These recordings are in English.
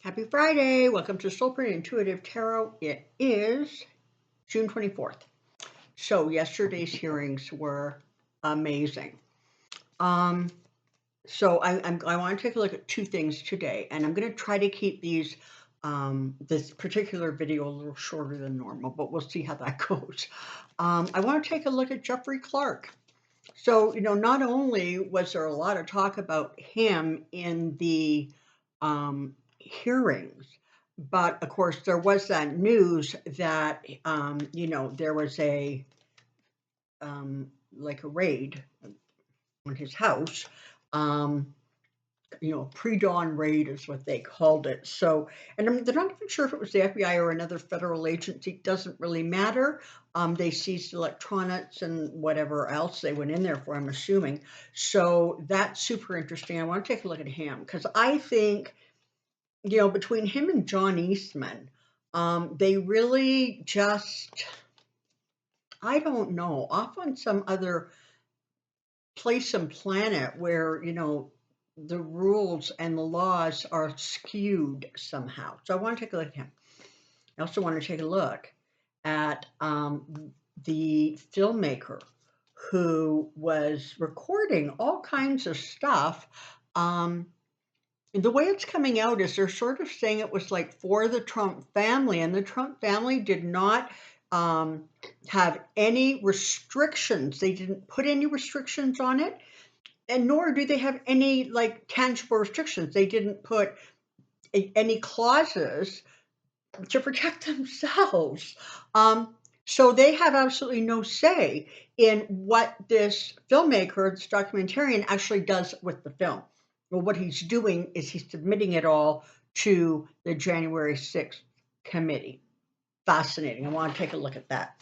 Happy Friday. Welcome to Soulprint Intuitive Tarot. It is June 24th. So yesterday's hearings were amazing. So I want to take a look at two things today, and I'm going to try to keep this particular video a little shorter than normal, but we'll see how that goes. I want to take a look at Jeffrey Clark. So, not only was there a lot of talk about him in the hearings, but of course there was that news that there was a like a raid on his house. Pre-dawn raid is what they called it. So, and they're not even sure if it was the FBI or another federal agency. Doesn't really matter. They seized electronics and whatever else they went in there for, I'm assuming. So that's super interesting. I want to take a look at him because I think, between him and John Eastman, they really just, I don't know, off on some other place and planet where, the rules and the laws are skewed somehow. So I want to take a look at him. I also want to take a look at the filmmaker who was recording all kinds of stuff. The way it's coming out is they're sort of saying it was like for the Trump family, and the Trump family did not have any restrictions. They didn't put any restrictions on it, and nor do they have any like tangible restrictions. They didn't put any clauses to protect themselves. So they have absolutely no say in what this filmmaker, this documentarian, actually does with the film. Well, what he's doing is he's submitting it all to the January 6th committee. Fascinating. I want to take a look at that.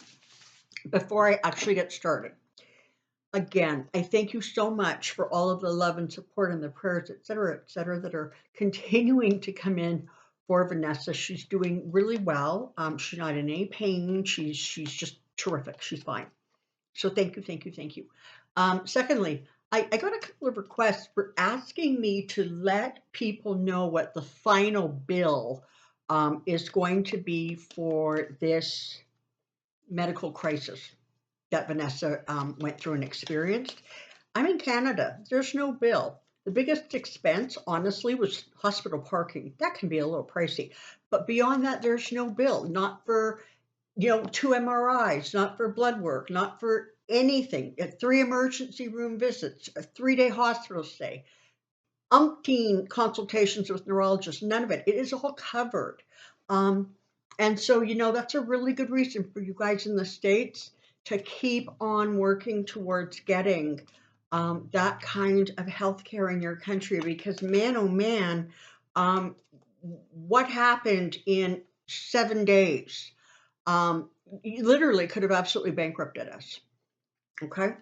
Before I actually get started, again, I thank you so much for all of the love and support and the prayers, et cetera, that are continuing to come in for Vanessa. She's doing really well. She's not in any pain. She's just terrific. She's fine. So thank you. Secondly, I got a couple of requests for asking me to let people know what the final bill is going to be for this medical crisis that Vanessa went through and experienced. I'm in Canada. There's no bill. The biggest expense, honestly, was hospital parking. That can be a little pricey. But beyond that, there's no bill. Not for, 2 MRIs, not for blood work, not for anything. 3 emergency room visits, a 3-day hospital stay, umpteen consultations with neurologists, none of it. It is all covered. And so, that's a really good reason for you guys in the States to keep on working towards getting that kind of healthcare in your country, because man, oh man, what happened in 7 days literally could have absolutely bankrupted us. Okay.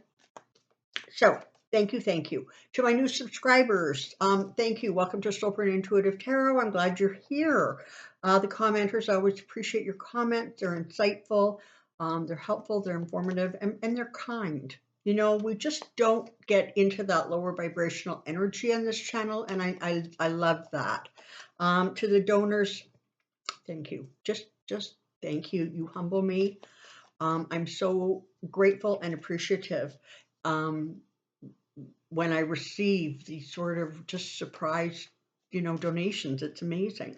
So thank you. To my new subscribers, thank you. Welcome to Soulprint Intuitive Tarot. I'm glad you're here. The commenters, I always appreciate your comments. They're insightful, they're helpful, they're informative, and they're kind. We just don't get into that lower vibrational energy on this channel, and I love that. To the donors, thank you. Just thank you. You humble me. I'm so grateful and appreciative when I receive these sort of just surprise, donations. It's amazing.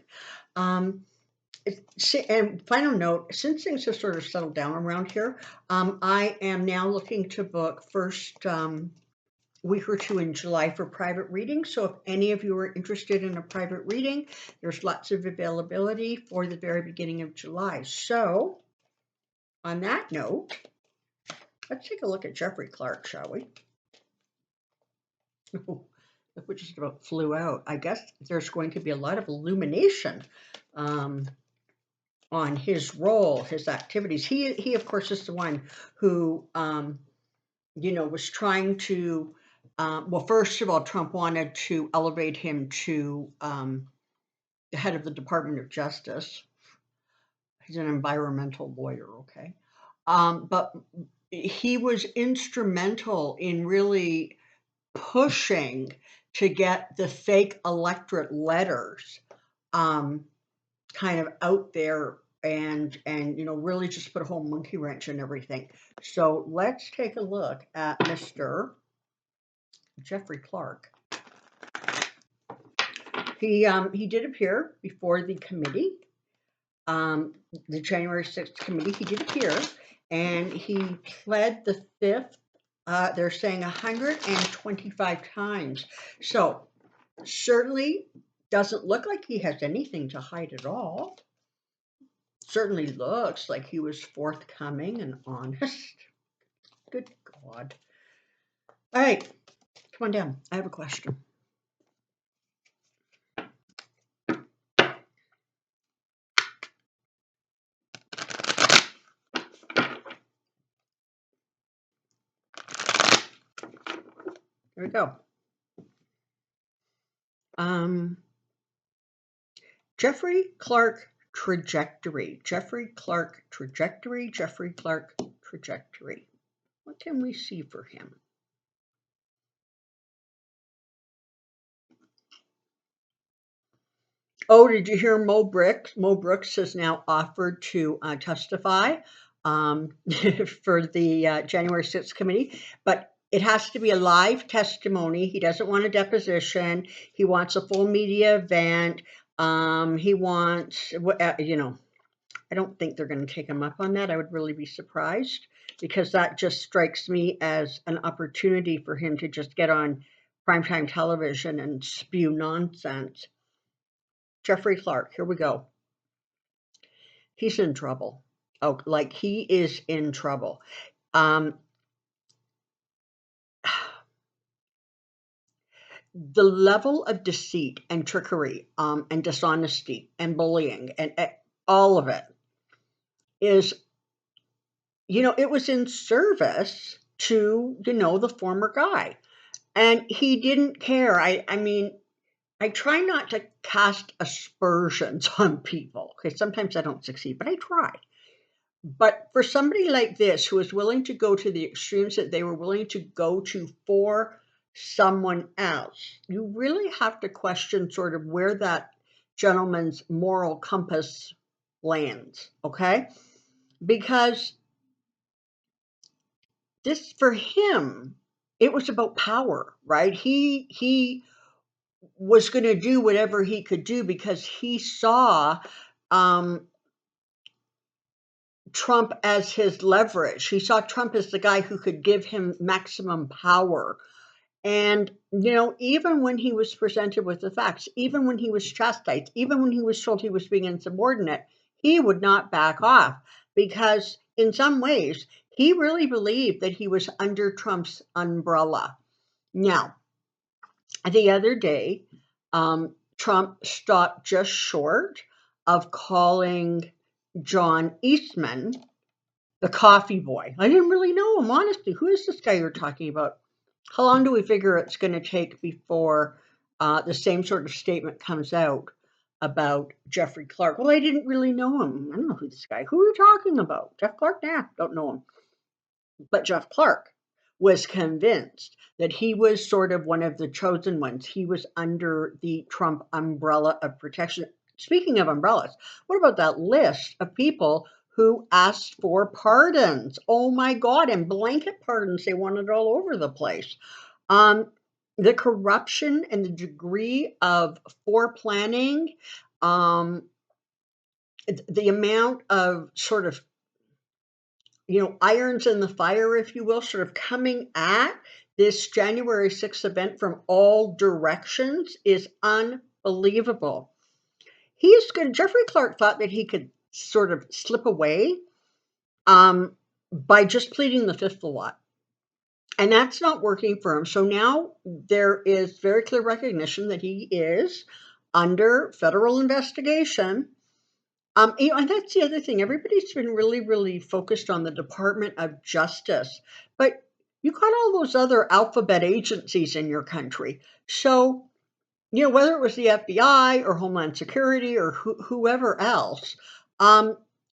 And final note, since things have sort of settled down around here, I am now looking to book first week or two in July for private readings. So if any of you are interested in a private reading, there's lots of availability for the very beginning of July. So on that note, let's take a look at Jeffrey Clark, shall we? Which just about flew out. I guess there's going to be a lot of illumination on his role, his activities. He of course is the one who, was trying to. Well, first of all, Trump wanted to elevate him to the head of the Department of Justice. He's an environmental lawyer, okay, but he was instrumental in really pushing to get the fake electorate letters kind of out there and really just put a whole monkey wrench in everything. So let's take a look at Mr. Jeffrey Clark. He did appear before the committee, the January 6th committee. He did appear, and he pled the fifth. They're saying 125 times. So certainly doesn't look like he has anything to hide at all. Certainly looks like he was forthcoming and honest. Good God. All right, come on down. I have a question. There we go. Jeffrey Clark trajectory. Jeffrey Clark trajectory. Jeffrey Clark trajectory. What can we see for him? Oh, did you hear Mo Brooks? Mo Brooks has now offered to testify for the January 6th committee, but it has to be a live testimony. He doesn't want a deposition. He wants a full media event. He wants, I don't think they're going to take him up on that. I would really be surprised, because that just strikes me as an opportunity for him to just get on primetime television and spew nonsense. Jeffrey Clark, here we go. He's in trouble. Oh, like he is in trouble. The level of deceit and trickery and dishonesty and bullying and all of it is, it was in service to, the former guy. And he didn't care. I mean, I try not to cast aspersions on people, because sometimes I don't succeed, but I try. But for somebody like this, who is willing to go to the extremes that they were willing to go to for someone else, you really have to question sort of where that gentleman's moral compass lands, okay? Because this, for him, it was about power, right? He was going to do whatever he could do because he saw Trump as his leverage. He saw Trump as the guy who could give him maximum power. And, even when he was presented with the facts, even when he was chastised, even when he was told he was being insubordinate, he would not back off, because in some ways, he really believed that he was under Trump's umbrella. Now, the other day, Trump stopped just short of calling John Eastman the coffee boy. I didn't really know him, honestly. Who is this guy you're talking about? How long do we figure it's going to take before the same sort of statement comes out about Jeffrey Clark? Well, I didn't really know him. I don't know who this guy. Who are you talking about? Jeff Clark? Nah, don't know him. But Jeff Clark was convinced that he was sort of one of the chosen ones. He was under the Trump umbrella of protection. Speaking of umbrellas, what about that list of people who asked for pardons? Oh my God, and blanket pardons. They wanted all over the place. The corruption and the degree of foreplanning, the amount of sort of irons in the fire, if you will, sort of coming at this January 6th event from all directions is unbelievable. Jeffrey Clark thought that he could sort of slip away by just pleading the fifth a lot. And that's not working for him. So now there is very clear recognition that he is under federal investigation. And that's the other thing. Everybody's been really, really focused on the Department of Justice, but you got all those other alphabet agencies in your country. So, whether it was the FBI or Homeland Security or whoever else,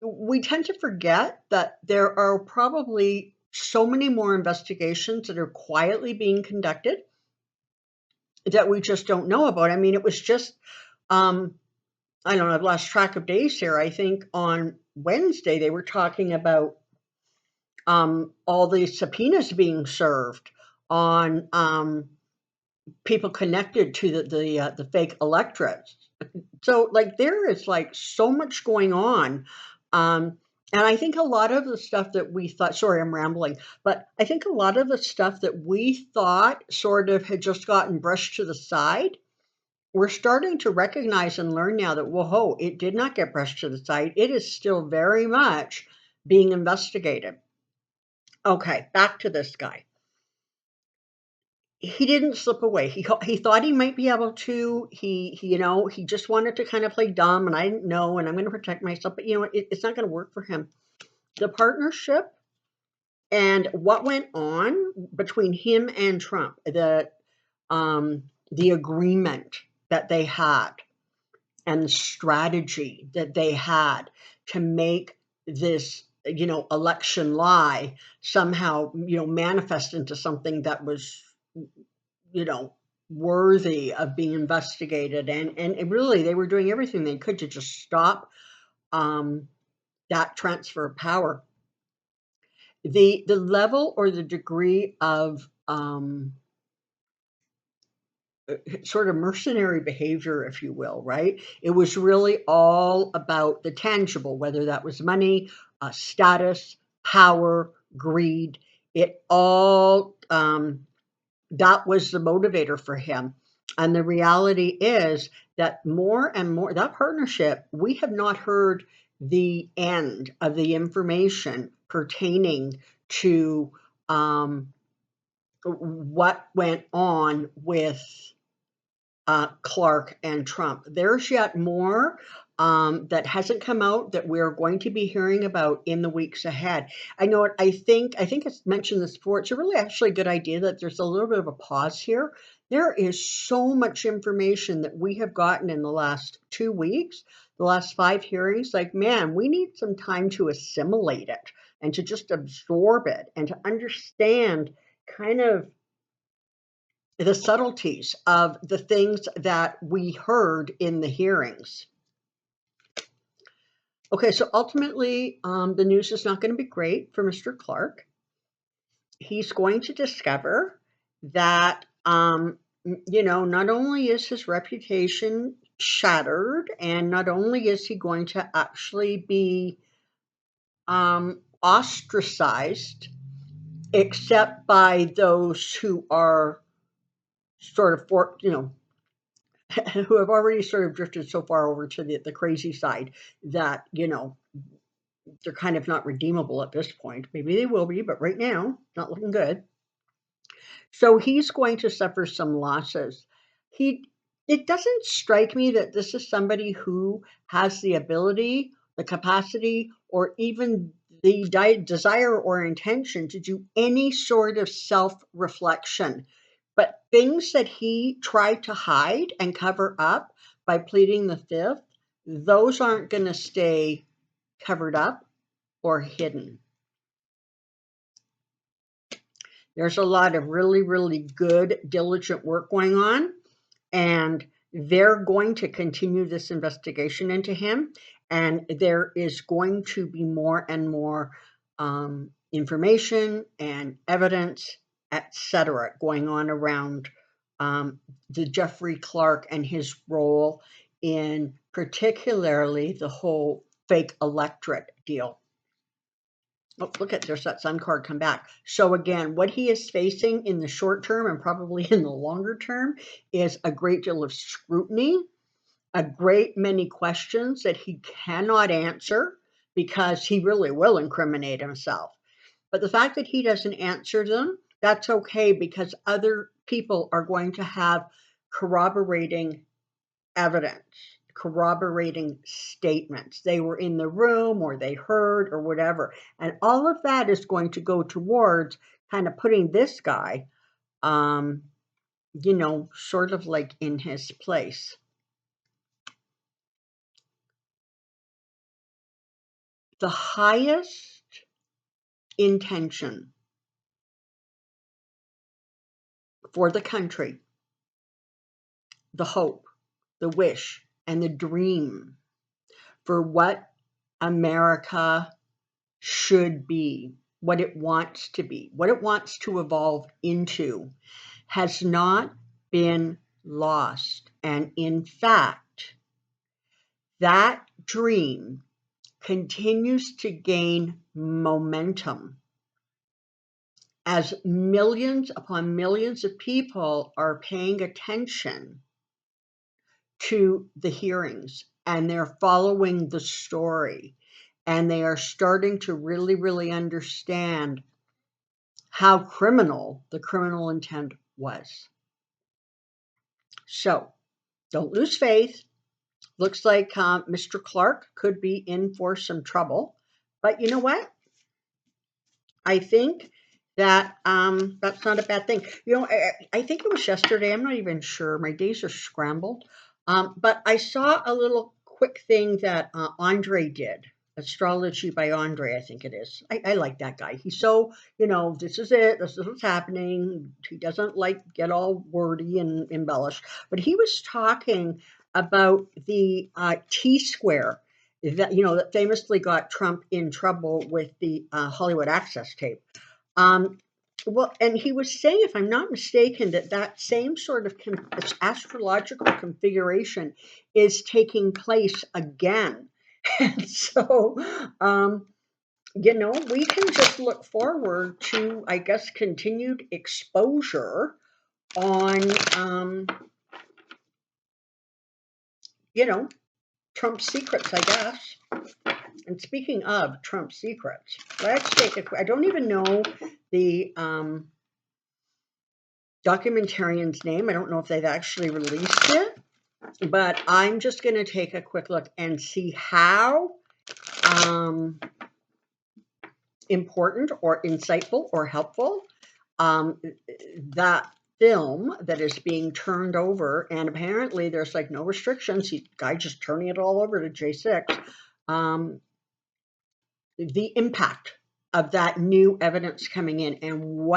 we tend to forget that there are probably so many more investigations that are quietly being conducted that we just don't know about. I mean, it was just I don't know, I've lost track of days here. I think on Wednesday they were talking about all the subpoenas being served on people connected to the fake electorates. So like there is like so much going on. And I think a lot of the stuff that we thought, sorry, I'm rambling, but I think a lot of the stuff that we thought sort of had just gotten brushed to the side, we're starting to recognize and learn now that, whoa, it did not get brushed to the side. It is still very much being investigated. Okay, back to this guy. He didn't slip away. He thought he might be able to. He just wanted to kind of play dumb, and I didn't know, and I'm going to protect myself. But it's not going to work for him. The partnership and what went on between him and Trump, the agreement that they had, and the strategy that they had to make this election lie somehow manifest into something that was you know, worthy of being investigated. And really, they were doing everything they could to just stop that transfer of power. The level or the degree of sort of mercenary behavior, if you will, right? It was really all about the tangible, whether that was money, status, power, greed. It all that was the motivator for him. And the reality is that more and more, that partnership, we have not heard the end of the information pertaining to what went on with Clark and Trump. There's yet more that hasn't come out that we're going to be hearing about in the weeks ahead. I know it. I think it's mentioned this before. It's a really actually good idea that there's a little bit of a pause here. There is so much information that we have gotten in the last 2 weeks, the last 5 hearings. Like, man, we need some time to assimilate it and to just absorb it and to understand kind of the subtleties of the things that we heard in the hearings. Okay, so ultimately, the news is not going to be great for Mr. Clark. He's going to discover that, not only is his reputation shattered, and not only is he going to actually be ostracized, except by those who are sort of who have already sort of drifted so far over to the crazy side that they're kind of not redeemable at this point. Maybe they will be, but right now, not looking good. So he's going to suffer some losses. He It doesn't strike me that this is somebody who has the ability, the capacity, or even the desire or intention to do any sort of self-reflection. But things that he tried to hide and cover up by pleading the fifth, those aren't going to stay covered up or hidden. There's a lot of really, really good, diligent work going on, and they're going to continue this investigation into him. And there is going to be more and more information and evidence, etc., going on around the Jeffrey Clark and his role in particularly the whole fake electorate deal. Oh, look at, there's that sun card come back. So again, what he is facing in the short term and probably in the longer term is a great deal of scrutiny, a great many questions that he cannot answer because he really will incriminate himself. But the fact that he doesn't answer them, that's okay, because other people are going to have corroborating evidence, corroborating statements. They were in the room or they heard or whatever. And all of that is going to go towards kind of putting this guy, sort of like in his place. The highest intention for the country, the hope, the wish, and the dream for what America should be, what it wants to be, what it wants to evolve into, has not been lost. And in fact, that dream continues to gain momentum as millions upon millions of people are paying attention to the hearings and they're following the story and they are starting to really, really understand how criminal the criminal intent was. So don't lose faith. Looks like Mr. Clark could be in for some trouble. But you know what? I think that that's not a bad thing. I think it was yesterday. I'm not even sure. My days are scrambled. But I saw a little quick thing that Andre did. Astrology by Andre, I think it is. I like that guy. He's so, this is it. This is what's happening. He doesn't like get all wordy and embellish. But he was talking about the T square that famously got Trump in trouble with the Hollywood Access tape. Well, and he was saying, if I'm not mistaken, that same sort of astrological configuration is taking place again. And so, we can just look forward to, I guess, continued exposure on, Trump's secrets, I guess. And speaking of Trump secrets, let's take I don't even know the documentarian's name. I don't know if they've actually released it, but I'm just going to take a quick look and see how important or insightful or helpful that film that is being turned over. And apparently there's like no restrictions. Guy just turning it all over to J6. The impact of that new evidence coming in and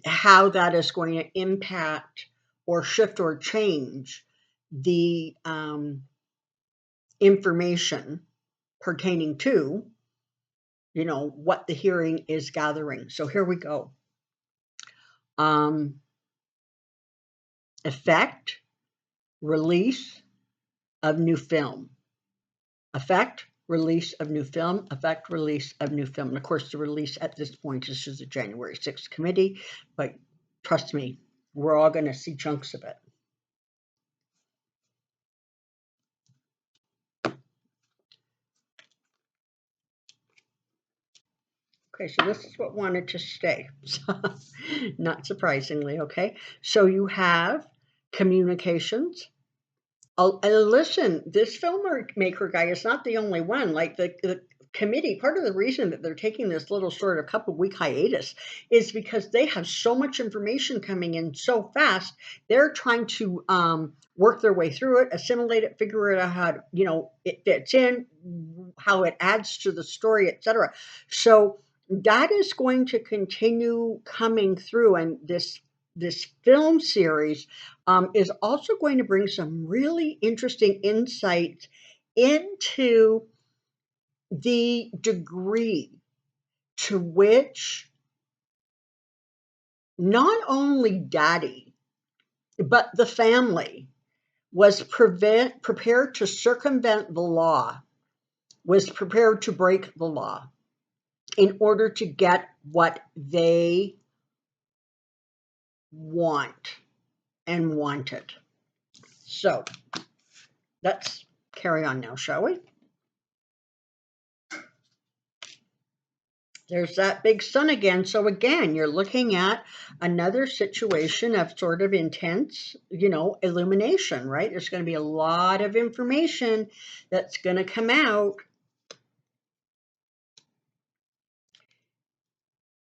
how that is going to impact or shift or change the information pertaining to, what the hearing is gathering. So here we go. Effect, release of new film. Effect, release of new film, effect, release of new film. And of course, the release at this point is just the January 6th committee, but trust me, we're all going to see chunks of it. Okay, so this is what wanted to stay, not surprisingly, okay? So you have communications. Listen, this filmmaker guy is not the only one. Like the committee, part of the reason that they're taking this little sort of couple-week hiatus is because they have so much information coming in so fast. They're trying to work their way through it, assimilate it, figure out how it fits in, how it adds to the story, etc. So that is going to continue coming through, and this film series is also going to bring some really interesting insights into the degree to which not only Daddy, but the family was prepared to circumvent the law, was prepared to break the law in order to get what they want and wanted. So let's carry on now, shall we? There's that big sun again. So again, you're looking at another situation of sort of intense, illumination, right? There's going to be a lot of information that's going to come out.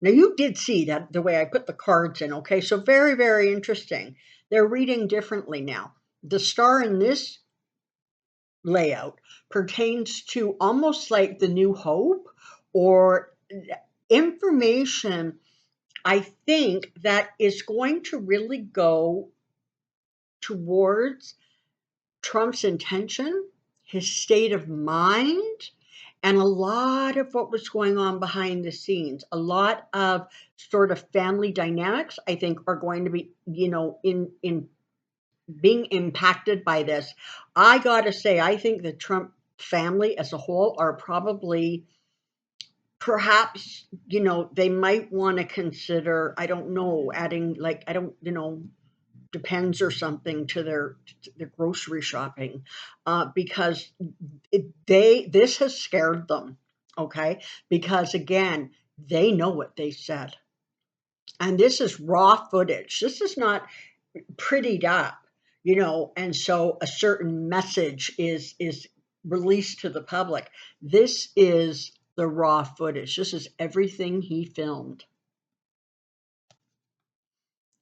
Now, you did see that the way I put the cards in, okay? So very, very interesting. They're reading differently now. The star in this layout pertains to almost like the New Hope or information, I think, that is going to really go towards Trump's intention, his state of mind, and a lot of what was going on behind the scenes. A lot of sort of family dynamics, I think, are going to be, in being impacted by this. I got to say, I think the Trump family as a whole are probably, perhaps, they might want to consider, I don't know, adding, like, I don't, Depends or something to their grocery shopping, because this has scared them. Okay, because again, they know what they said, and this is raw footage. This is not prettied up, and so a certain message is released to the public. This is the raw footage. This is everything he filmed.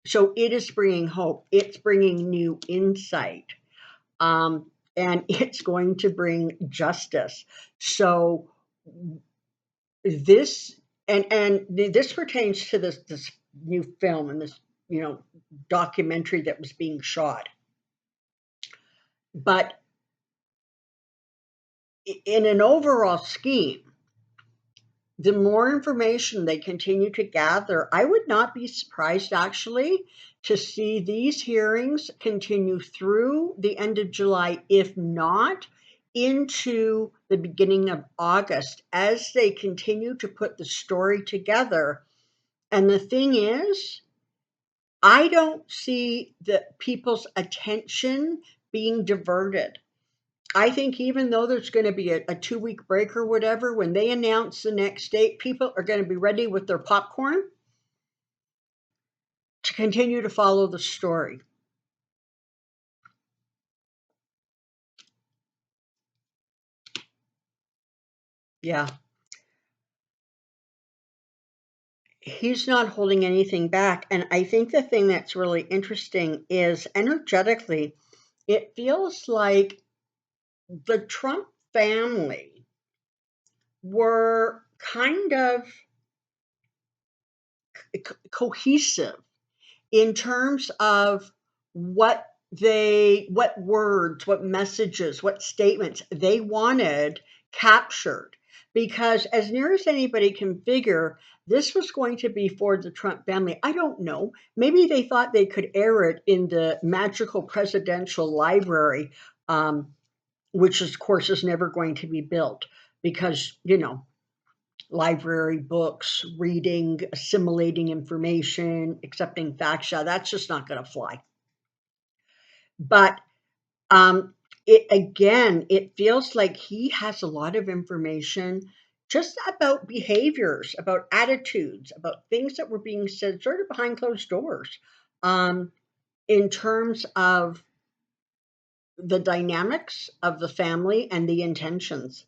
So it is bringing hope. It's bringing new insight, and it's going to bring justice. So this and this pertains to this new film and this documentary that was being shot. But in an overall scheme, the more information they continue to gather, I would not be surprised actually to see these hearings continue through the end of July, if not into the beginning of August, as they continue to put the story together. And the thing is, I don't see the people's attention being diverted. I think even though there's going to be a 2 week break or whatever, when they announce the next date, people are going to be ready with their popcorn to continue to follow the story. Yeah. He's not holding anything back. And I think the thing that's really interesting is energetically, it feels like the Trump family were kind of cohesive in terms of what words, what messages, what statements they wanted captured. Because as near as anybody can figure, this was going to be for the Trump family. I don't know. Maybe they thought they could air it in the magical presidential library, which of course is never going to be built because, library books, reading, assimilating information, accepting facts. Yeah, that's just not going to fly. But it feels like he has a lot of information just about behaviors, about attitudes, about things that were being said sort of behind closed doors, in terms of the dynamics of the family and the intentions.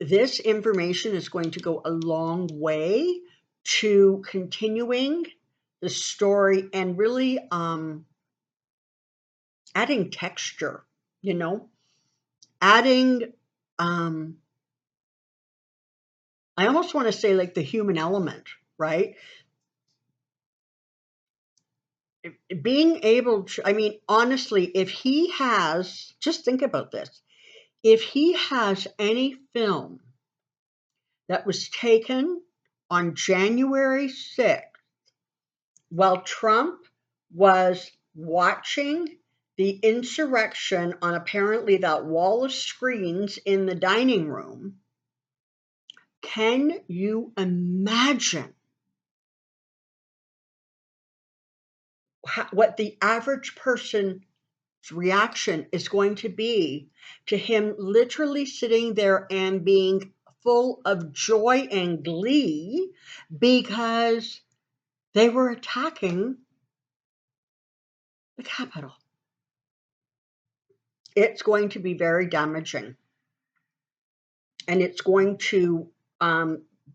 This information is going to go a long way to continuing the story and really adding texture, you know, adding, um, I almost want to say like the human element, right? Being able to, I mean, honestly, if he has, just think about this, if he has any film that was taken on January 6th while Trump was watching the insurrection on apparently that wall of screens in the dining room, can you imagine what the average person's reaction is going to be to him literally sitting there and being full of joy and glee because they were attacking the Capitol? It's going to be very damaging. And it's going to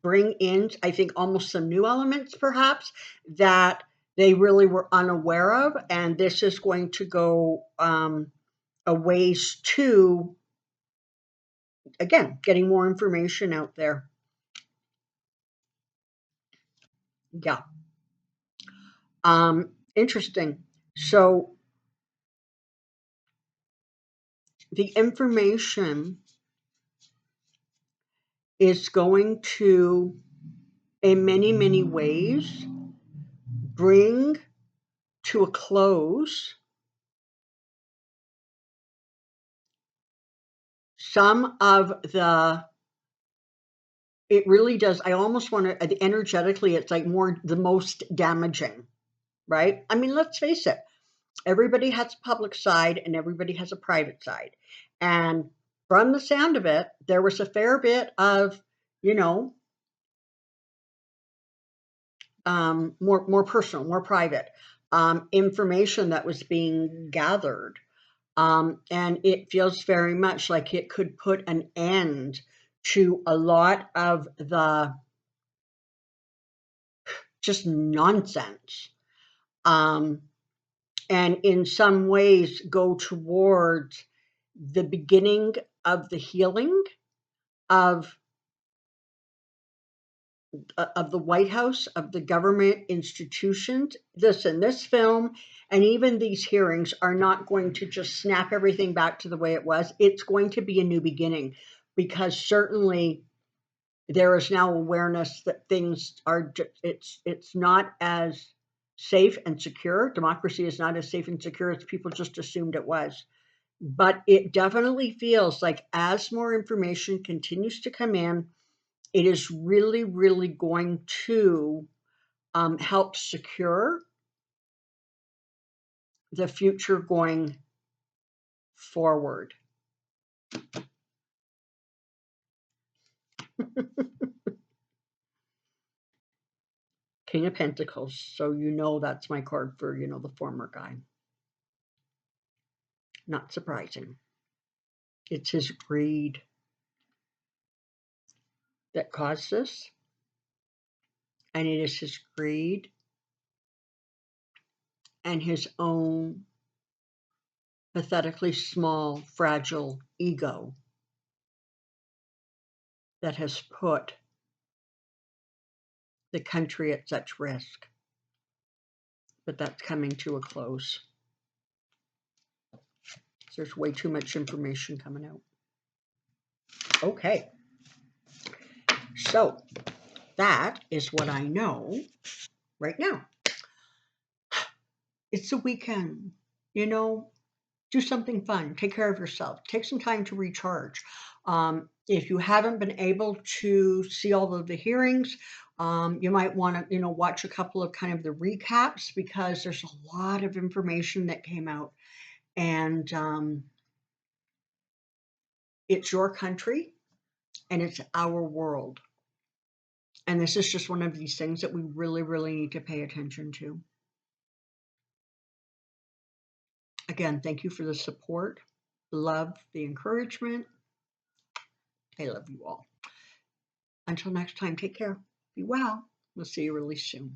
bring in, I think, almost some new elements perhaps that they really were unaware of. And this is going to go a ways to, again, getting more information out there. Yeah. Interesting. So the information is going to, in many, many ways, bring to a close some of the, it really does, I almost want to, energetically, it's like more the most damaging, right? I mean, let's face it, everybody has a public side and everybody has a private side. And from the sound of it, there was a fair bit of, you know, more personal, more private information that was being gathered. And it feels very much like it could put an end to a lot of the just nonsense. Um, and in some ways go towards the beginning of the healing of the White House, of the government institutions. Listen, this film and even these hearings are not going to just snap everything back to the way it was. It's going to be a new beginning, because certainly there is now awareness that things are, it's not as safe and secure. Democracy is not as safe and secure as people just assumed it was. But it definitely feels like as more information continues to come in, it is really, really going to help secure the future going forward. King of Pentacles. So you know that's my card for, the former guy. Not surprising. It's his greed that caused this. And it is his greed and his own pathetically small, fragile ego that has put the country at such risk. But that's coming to a close. There's way too much information coming out. Okay. So that is what I know right now. It's a weekend, do something fun. Take care of yourself. Take some time to recharge. If you haven't been able to see all of the hearings, you might want to, watch a couple of kind of the recaps, because there's a lot of information that came out. And it's your country and it's our world. And this is just one of these things that we really, really need to pay attention to. Again, thank you for the support, the love, the encouragement. I love you all. Until next time, take care. Be well. We'll see you really soon.